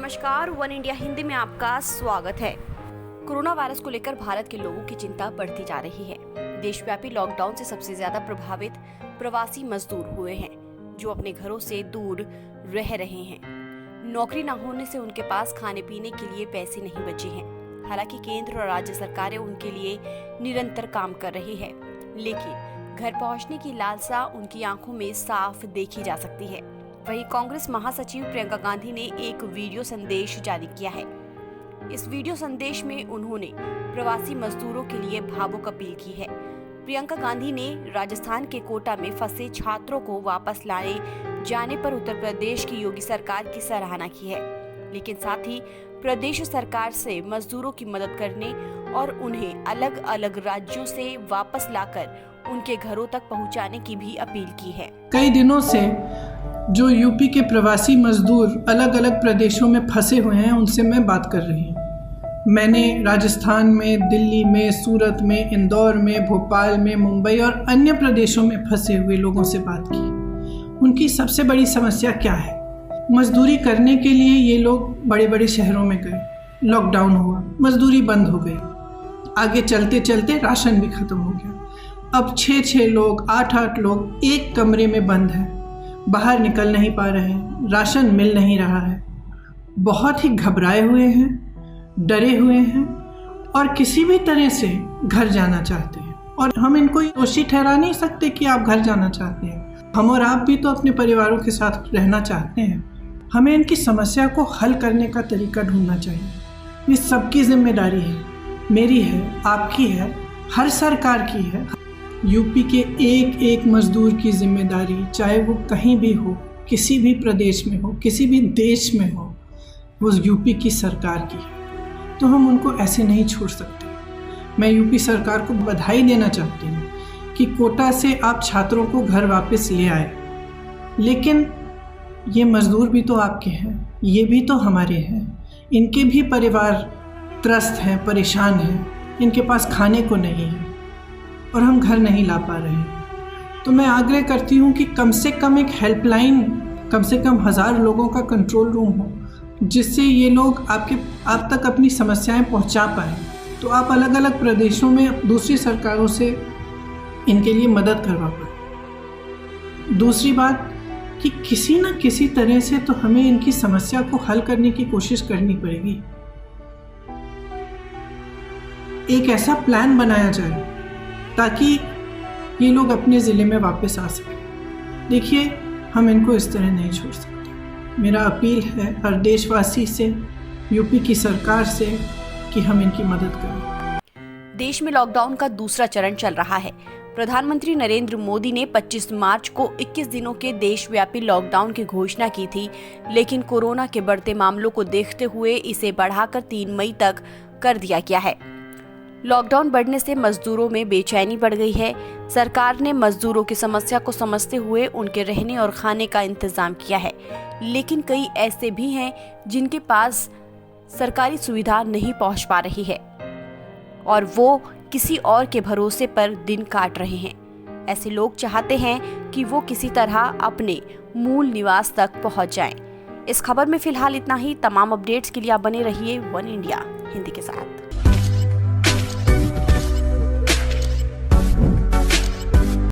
नमस्कार, one India Hindi में आपका स्वागत है। कोरोना वायरस को लेकर भारत के लोगों की चिंता बढ़ती जा रही है। देशव्यापी लॉकडाउन से सबसे ज्यादा प्रभावित प्रवासी मजदूर हुए हैं, जो अपने घरों से दूर रह रहे हैं। नौकरी न होने से उनके पास खाने पीने के लिए पैसे नहीं बचे हैं। हालांकि केंद्र और राज्य सरकारें उनके लिए निरंतर काम कर रही है, लेकिन घर पहुंचने की लालसा उनकी आंखों में साफ देखी जा सकती है। वहीं कांग्रेस महासचिव प्रियंका गांधी ने एक वीडियो संदेश जारी किया है। इस वीडियो संदेश में उन्होंने प्रवासी मजदूरों के लिए भावुक अपील की है। प्रियंका गांधी ने राजस्थान के कोटा में फंसे छात्रों को वापस लाए जाने पर उत्तर प्रदेश की योगी सरकार की सराहना की है, लेकिन साथ ही प्रदेश सरकार से मजदूरों की मदद करने और उन्हें अलग अलग राज्यों से वापस लाकर उनके घरों तक पहुंचाने की भी अपील की है। कई दिनों से जो यूपी के प्रवासी मजदूर अलग अलग प्रदेशों में फंसे हुए हैं, उनसे मैं बात कर रही हूँ। मैंने राजस्थान में, दिल्ली में, सूरत में, इंदौर में, भोपाल में, मुंबई और अन्य प्रदेशों में फंसे हुए लोगों से बात की। उनकी सबसे बड़ी समस्या क्या है? मजदूरी करने के लिए ये लोग बड़े बड़े शहरों में गए, लॉकडाउन हुआ, मजदूरी बंद हो गई, आगे चलते चलते राशन भी खत्म हो गया। अब 6-6 लोग, 8-8 लोग एक कमरे में बंद हैं, बाहर निकल नहीं पा रहे हैं, राशन मिल नहीं रहा है, बहुत ही घबराए हुए हैं, डरे हुए हैं और किसी भी तरह से घर जाना चाहते हैं। और हम इनको दोषी ठहरा नहीं सकते कि आप घर जाना चाहते हैं। हम और आप भी तो अपने परिवारों के साथ रहना चाहते हैं। हमें इनकी समस्या को हल करने का तरीका ढूंढना चाहिए। ये सबकी जिम्मेदारी है, मेरी है, आपकी है, हर सरकार की है। यूपी के एक एक मजदूर की जिम्मेदारी, चाहे वो कहीं भी हो, किसी भी प्रदेश में हो, किसी भी देश में हो, वो यूपी की सरकार की है। तो हम उनको ऐसे नहीं छोड़ सकते। मैं यूपी सरकार को बधाई देना चाहती हूँ कि कोटा से आप छात्रों को घर वापस ले आए, लेकिन ये मजदूर भी तो आपके हैं, ये भी तो हमारे हैं। इनके भी परिवार त्रस्त हैं, परेशान हैं, इनके पास खाने को नहीं है और हम घर नहीं ला पा रहे हैं। तो मैं आग्रह करती हूँ कि कम से कम एक हेल्पलाइन, कम से कम 1000 लोगों का कंट्रोल रूम हो, जिससे ये लोग आप तक अपनी समस्याएं पहुँचा पाएँ। तो आप अलग अलग प्रदेशों में दूसरी सरकारों से इनके लिए मदद करवा पाएँ। दूसरी बात कि किसी न किसी तरह से तो हमें इनकी समस्या को हल करने की कोशिश करनी पड़ेगी। एक ऐसा प्लान बनाया जाए ताकि ये लोग अपने ज़िले में वापस आ सकें। देखिए, हम इनको इस तरह नहीं छोड़ सकते। मेरा अपील है हर देशवासी से, यूपी की सरकार से, कि हम इनकी मदद करें। देश में लॉकडाउन का दूसरा चरण चल रहा है। प्रधानमंत्री नरेंद्र मोदी ने 25 मार्च को 21 दिनों के देशव्यापी लॉकडाउन की घोषणा की थी, लेकिन कोरोना के बढ़ते मामलों को देखते हुए इसे बढ़ाकर 3 मई तक कर दिया गया है। लॉकडाउन बढ़ने से मजदूरों में बेचैनी बढ़ गई है। सरकार ने मजदूरों की समस्या को समझते हुए उनके रहने और खाने का इंतजाम किया है, लेकिन कई ऐसे भी हैं जिनके पास सरकारी सुविधा नहीं पहुंच पा रही है और वो किसी और के भरोसे पर दिन काट रहे हैं। ऐसे लोग चाहते हैं कि वो किसी तरह अपने मूल निवास तक पहुंच जाएं। इस खबर में फिलहाल इतना ही। तमाम अपडेट्स के लिए आप बने रहिए वन इंडिया हिंदी के साथ।